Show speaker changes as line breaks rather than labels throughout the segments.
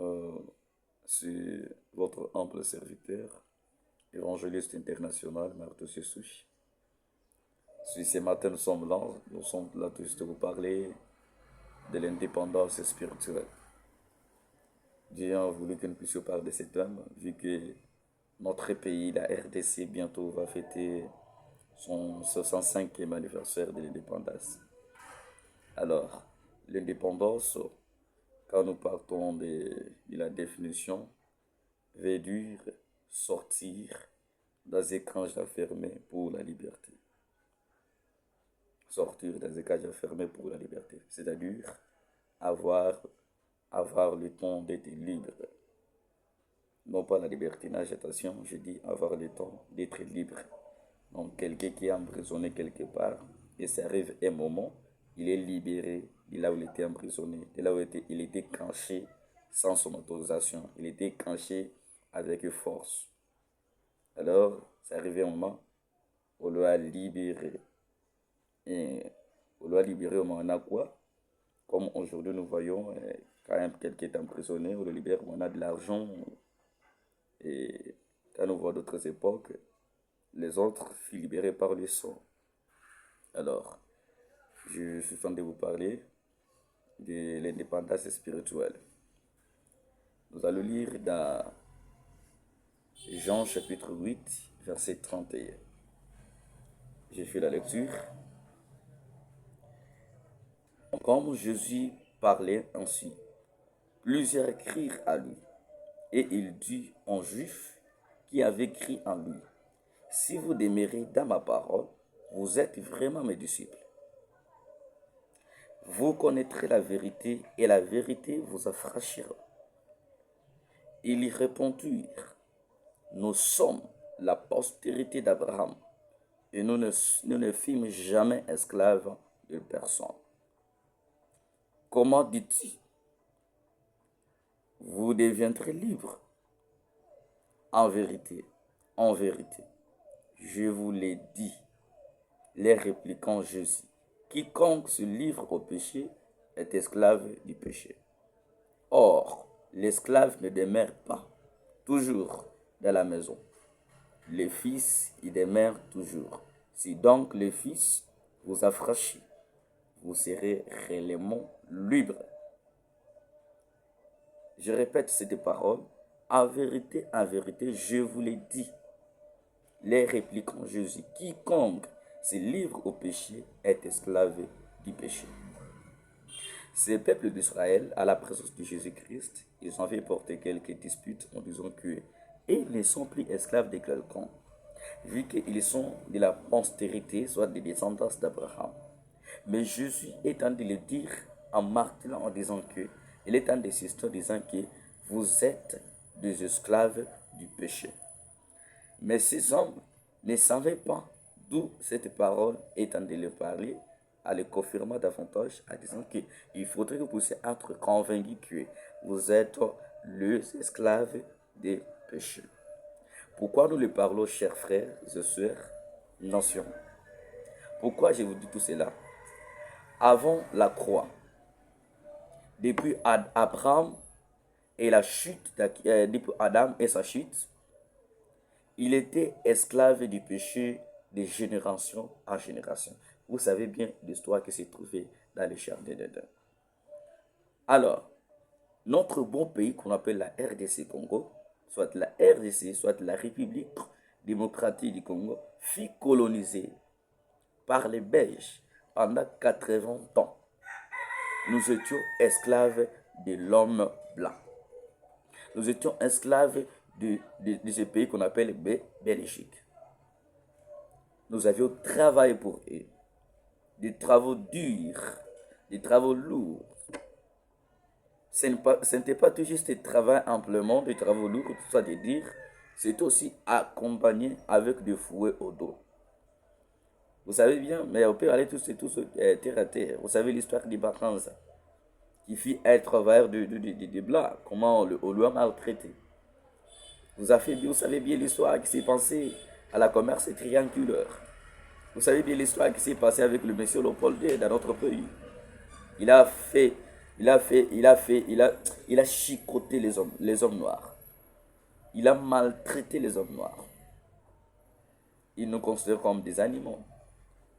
Euh, c'est votre humble serviteur, évangéliste international, Marteau Souche. Si ce matin nous sommes là tous de vous parler de l'indépendance spirituelle. Dieu a voulu que nous puissions parler de cet thème, vu que notre pays, la RDC, bientôt va fêter son 65e anniversaire de l'indépendance. Alors, l'indépendance, quand nous partons de la définition, veut dire sortir dans un camp fermé pour la liberté. Sortir dans un camp fermé pour la liberté. C'est-à-dire avoir, avoir le temps d'être libre. Non pas la libertinage, attention, je dis avoir le temps d'être libre. Donc quelqu'un qui est emprisonné quelque part, et ça arrive un moment, il est libéré de là où il était emprisonné, de là où il était caché sans son autorisation, il était caché avec force. Alors, ça arrive un moment où on l'a libéré. Et on l'a libéré au moment où quoi? Comme aujourd'hui nous voyons, quand même quelqu'un est emprisonné, on le libère, on a de l'argent. Et quand nous voyons d'autres époques, les autres furent libérés par le sang. Alors, je suis en train de vous parler de l'indépendance spirituelle. Nous allons lire dans Jean chapitre 8, verset 31. J'ai fait la lecture. Comme Jésus parlait ainsi, plusieurs crient à lui. Et il dit aux Juifs qui avaient crié en lui, si vous demeurez dans ma parole, vous êtes vraiment mes disciples. Vous connaîtrez la vérité et la vérité vous affranchira. Ils y répondirent, nous sommes la postérité d'Abraham et nous ne fûmes jamais esclaves de personne. Comment dit-il? Vous deviendrez libres. En vérité, je vous l'ai dit, les répliquant Jésus. Quiconque se livre au péché est esclave du péché. Or, l'esclave ne demeure pas toujours dans la maison. Le Fils y demeure toujours. Si donc le Fils vous affranchit, vous serez réellement libre. Je répète cette parole. En vérité, je vous l'ai dit. Les répliquant Jésus. Quiconque se livre au péché est esclave du péché. Ces peuples d'Israël, à la présence de Jésus-Christ, ils ont fait porter quelques disputes en disant que ils ne sont plus esclaves de quelqu'un, vu qu'ils sont de la postérité, soit des descendants d'Abraham. Mais Jésus est en train de le dire en martelant, en disant que, il est en d'insister en disant que vous êtes des esclaves du péché. Mais ces hommes ne savaient pas d'où cette parole est en train de le parler, à le confirmer davantage, en disant qu'il faudrait que vous puissiez être convaincus que vous êtes les esclaves des péchés. Pourquoi nous le parlons, chers frères et sœurs, nation? Pourquoi je vous dis tout cela? Avant la croix, depuis Abraham et la chute, depuis Adam et sa chute, il était esclave du péché de génération en génération. Vous savez bien l'histoire qui s'est trouvée dans les jardins d'Éden. Alors, notre bon pays qu'on appelle la RDC Congo, soit la RDC, soit la République démocratique du Congo, fut colonisée par les Belges pendant 80 ans. Nous étions esclaves de l'homme blanc. Nous étions esclaves de ce pays qu'on appelle Belgique. Nous avions travaillé pour eux. Des travaux durs, des travaux lourds. Ce n'était pas tout juste des travaux amplement, des travaux lourds, tout ça de dire. C'est aussi accompagné avec des fouets au dos. Vous savez bien, mais on peut aller tous terre à terre. Vous savez l'histoire des Bakanza, qui fit un travailleur de blanc, comment on lui a maltraité. Vous savez bien l'histoire qui s'est passée à la commerce triangulaire. Vous savez bien l'histoire qui s'est passée avec le monsieur Léopold II dans notre pays. Il a fait Il a chicoté les hommes noirs. Il a maltraité les hommes noirs. Il nous considère comme des animaux.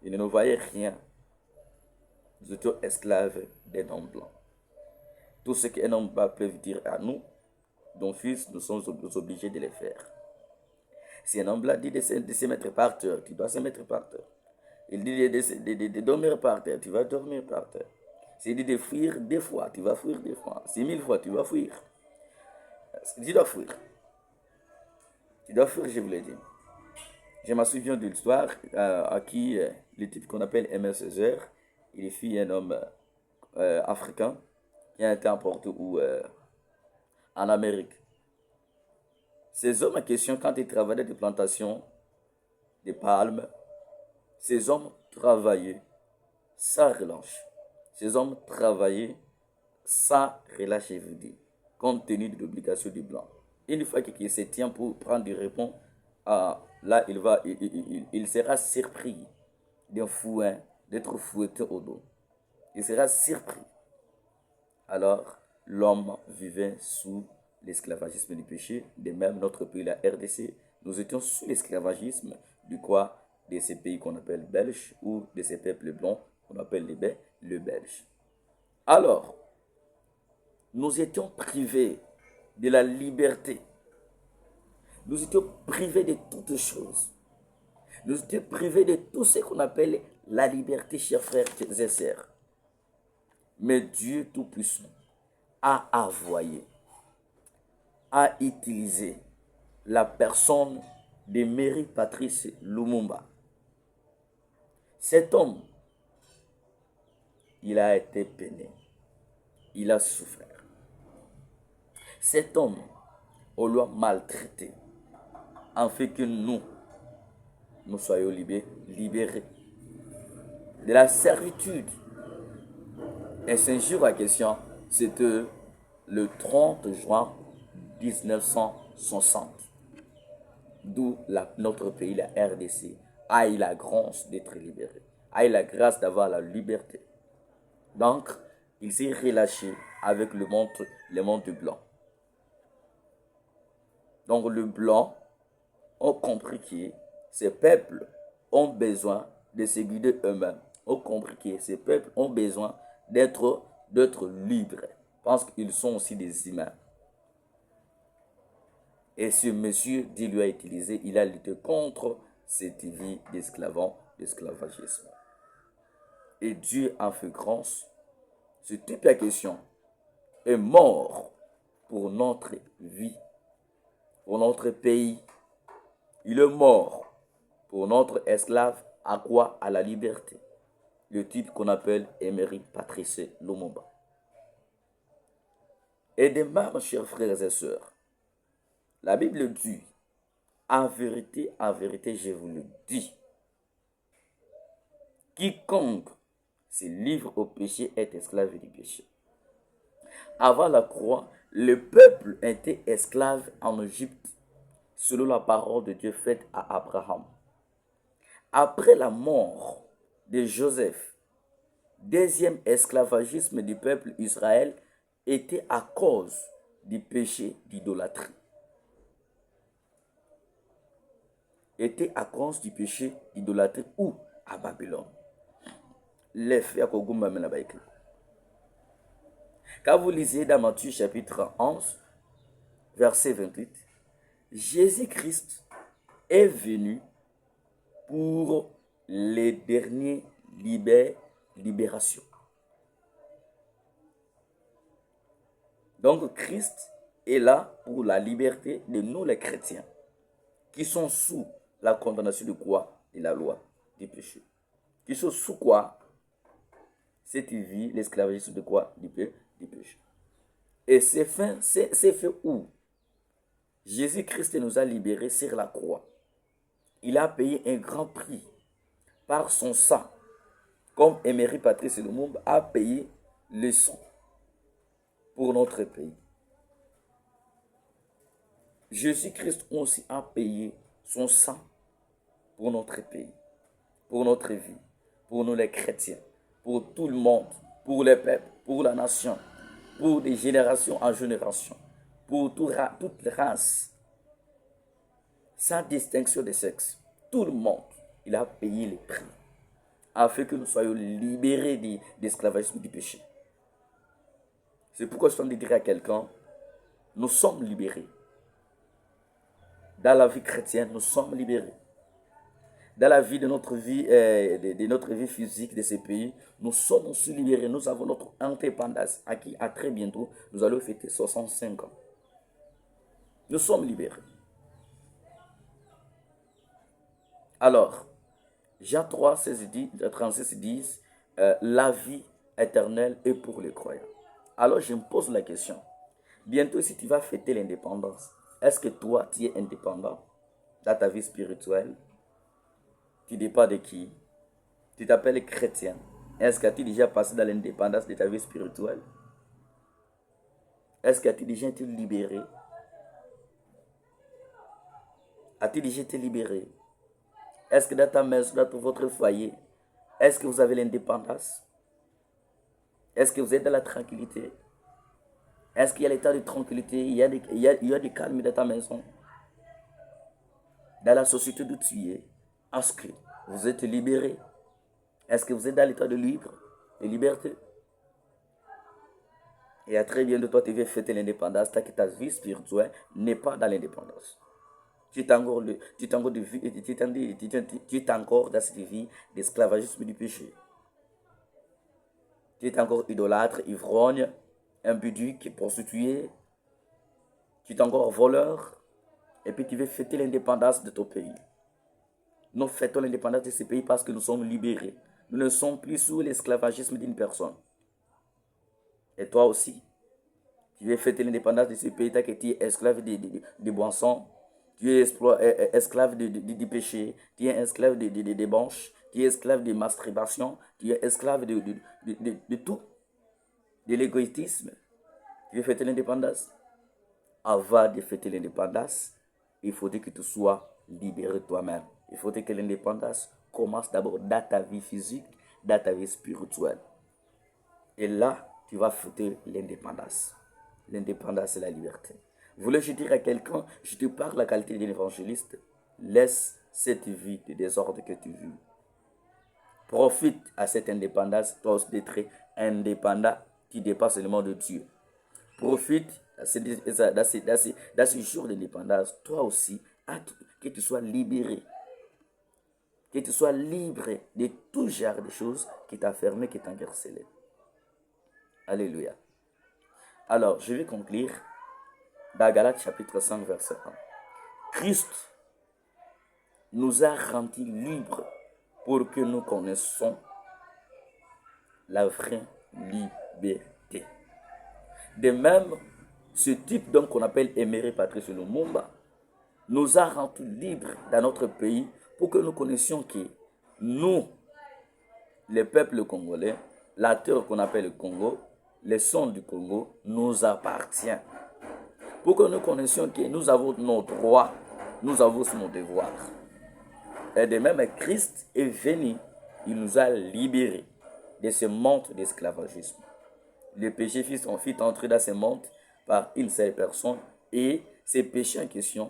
Il ne nous voyait rien. Nous étions esclaves des hommes blancs. Tout ce qu'un homme blanc peut dire à nous, dont fils, nous sommes obligés de les faire. Si un homme blanc dit de se mettre par terre, tu dois se mettre par terre. Il dit de dormir par terre, tu vas dormir par terre. S'il dit de fuir deux fois, tu vas fuir deux fois. 6000 fois, tu vas fuir. Tu dois fuir. Tu dois fuir, je vous l'ai dit. Je me souviens d'une histoire à qui le type qu'on appelle Aimé Césaire, il fut un homme africain qui a été emporté en Amérique. Ces hommes en question, quand ils travaillaient des plantations de palmes, ces hommes travaillaient sans relâche. Ces hommes travaillaient sans relâche, je vous dis, compte tenu de l'obligation du blanc. Une fois qu'il se tient pour prendre du repos, là, il sera surpris d'un fouet, d'être fouetté au dos. Il sera surpris. Alors, l'homme vivait sous l'esclavagisme du péché. De même, notre pays, la RDC, nous étions sous l'esclavagisme de ces pays qu'on appelle belges ou de ces peuples blancs qu'on appelle les Belges. Alors, nous étions privés de la liberté. Nous étions privés de toutes choses. Nous étions privés de tout ce qu'on appelle la liberté, chers frères et sœurs. Mais Dieu Tout-Puissant a envoyé, a utilisé la personne de Mary Patrice Lumumba. Cet homme, il a été peiné. Il a souffert. Cet homme, on l'a maltraité, en fait que nous soyons libérés de la servitude. Et ce jour en question, c'était le 30 juin 1960, d'où notre pays, la RDC, a eu la grâce d'être libéré, a eu la grâce d'avoir la liberté. Donc, il s'est relâché avec le monde blanc. Donc, le blanc ont compris que ces peuples ont besoin de se guider eux-mêmes. Ont compris que ces peuples ont besoin d'être libres, parce qu'ils sont aussi des humains. Et ce monsieur, Dieu lui a utilisé, il a lutté contre cette vie d'esclavagisme. Et Dieu a fait grâce. Ce type de question est mort pour notre vie, pour notre pays. Il est mort pour notre esclave. À quoi? À la liberté. Le type qu'on appelle Emery Patrice Lumumba. Et de même, chers frères et sœurs, la Bible dit, en vérité, je vous le dis, quiconque se livre au péché est esclave du péché. Avant la croix, le peuple était esclave en Égypte, selon la parole de Dieu faite à Abraham. Après la mort de Joseph, deuxième esclavagisme du peuple Israël était à cause du péché d'idolâtrie. Était à cause du péché d'idolâtrie où? À Babylone. Quand vous lisez dans Matthieu chapitre 11, verset 28, Jésus-Christ est venu pour les dernières libérations. Donc Christ est là pour la liberté de nous les chrétiens qui sont sous la condamnation de quoi? De la loi du péché. Qui sont sous quoi? Cette vie, l'esclavagisme de quoi? Du péché. Et c'est fait où? Jésus-Christ nous a libérés sur la croix. Il a payé un grand prix par son sang, comme Emery Patrice Lumumba a payé le sang pour notre pays. Jésus-Christ aussi a payé son sang pour notre pays, pour notre vie, pour nous les chrétiens, pour tout le monde, pour les peuples, pour la nation. pour des générations en génération, pour toute race, sans distinction de sexe. Tout le monde, il a payé le prix afin que nous soyons libérés de l'esclavagisme du péché. C'est pourquoi je suis en train de dire à quelqu'un, nous sommes libérés. Dans la vie chrétienne, nous sommes libérés. Dans la vie de notre vie, de notre vie physique de ces pays, nous sommes aussi libérés. Nous avons notre indépendance. À très bientôt, nous allons fêter 65 ans. Nous sommes libérés. Alors, Jean 3, 36 disent, la vie éternelle est pour les croyants. Alors, je me pose la question. Bientôt, si tu vas fêter l'indépendance, est-ce que toi, tu es indépendant dans ta vie spirituelle? Tu dépends de qui? Tu t'appelles chrétien. Est-ce que tu as déjà passé dans l'indépendance de ta vie spirituelle? Est-ce que tu as déjà été libéré? As-tu déjà été libéré? Est-ce que dans ta maison, dans votre foyer, est-ce que vous avez l'indépendance? Est-ce que vous êtes dans la tranquillité? Est-ce qu'il y a l'état de tranquillité? Il y a du calme dans ta maison? Dans la société d'où tu es? Est-ce que vous êtes libéré? Est-ce que vous êtes dans l'état de libre, de liberté? Et à très bien de toi, tu veux fêter l'indépendance, que ta vie spirituelle n'est pas dans l'indépendance. Tu es encore dans cette vie d'esclavagisme du péché. Tu es encore idolâtre, ivrogne, impudique, prostitué. Tu es encore voleur. Et puis tu veux fêter l'indépendance de ton pays. Nous fêtons l'indépendance de ce pays parce que nous sommes libérés. Nous ne sommes plus sous l'esclavagisme d'une personne. Et toi aussi, tu veux fêter l'indépendance de ce pays, que tu es esclave de boissons, tu es esclave du péché, tu es esclave de débauche, tu es esclave de masturbation, tu es esclave de tout, de l'égoïsme. Tu veux fêter l'indépendance. Avant de fêter l'indépendance, il faudrait que tu sois libéré toi-même. Il faudrait que l'indépendance commence d'abord dans ta vie physique, dans ta vie spirituelle. Et là, tu vas fêter l'indépendance. L'indépendance, c'est la liberté. Voulais-je dire à quelqu'un, je te parle la qualité d'un évangéliste, laisse cette vie de désordre que tu vis. Profite à cette indépendance, toi aussi d'être indépendant, qui dépasse le monde de Dieu. Profite dans ce jour d'indépendance, toi aussi, que tu sois libéré. Que tu sois libre de tout genre de choses qui t'a fermé, qui t'a encarcelé. Alléluia. Alors, je vais conclure dans Galates chapitre 5, verset 1. Christ nous a rendus libres pour que nous connaissions la vraie liberté. De même, ce type d'homme qu'on appelle Emery Patrice Lumumba nous a rendus libres dans notre pays pour que nous connaissions que nous, le peuple congolais, la terre qu'on appelle le Congo, le son du Congo nous appartient. Pour que nous connaissions que nous avons nos droits, nous avons nos devoirs. Et de même, Christ est venu, il nous a libérés de ce monde d'esclavagisme. Le péché fit entrer dans ce monde par une seule personne et ce péché en question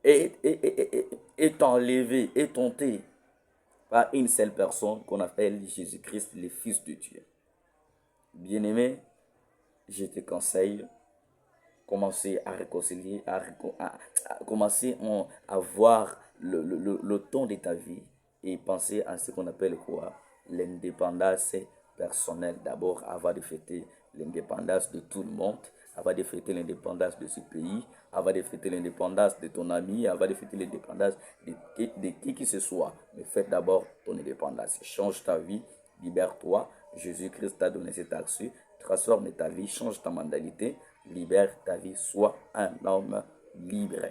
est enlevé, est tenté par une seule personne qu'on appelle Jésus-Christ, le Fils de Dieu. Bien-aimé, je te conseille, commencer à réconcilier, commencer à voir le temps de ta vie et penser à ce qu'on appelle quoi? L'indépendance personnelle. D'abord, avant de fêter l'indépendance de tout le monde, avant de fêter l'indépendance de ce pays, avant de fêter l'indépendance de ton ami, avant de fêter l'indépendance de qui que ce soit. Mais fais d'abord ton indépendance. Change ta vie, libère-toi. Jésus-Christ t'a donné cet accès. Transforme ta vie, change ta mentalité, libère ta vie, sois un homme libre.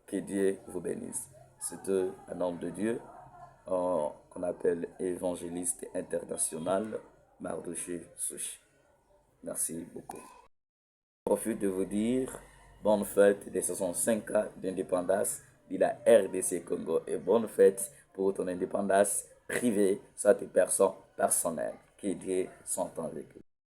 Que Dieu vous bénisse. C'est un homme de Dieu qu'on appelle évangéliste international, Mardoché Souchi. Merci beaucoup. Je profite de vous dire bonne fête des 65 ans d'indépendance de la RDC Congo et bonne fête pour ton indépendance privée, soit tes personnes personnelles. Que Dieu s'entende avec vous.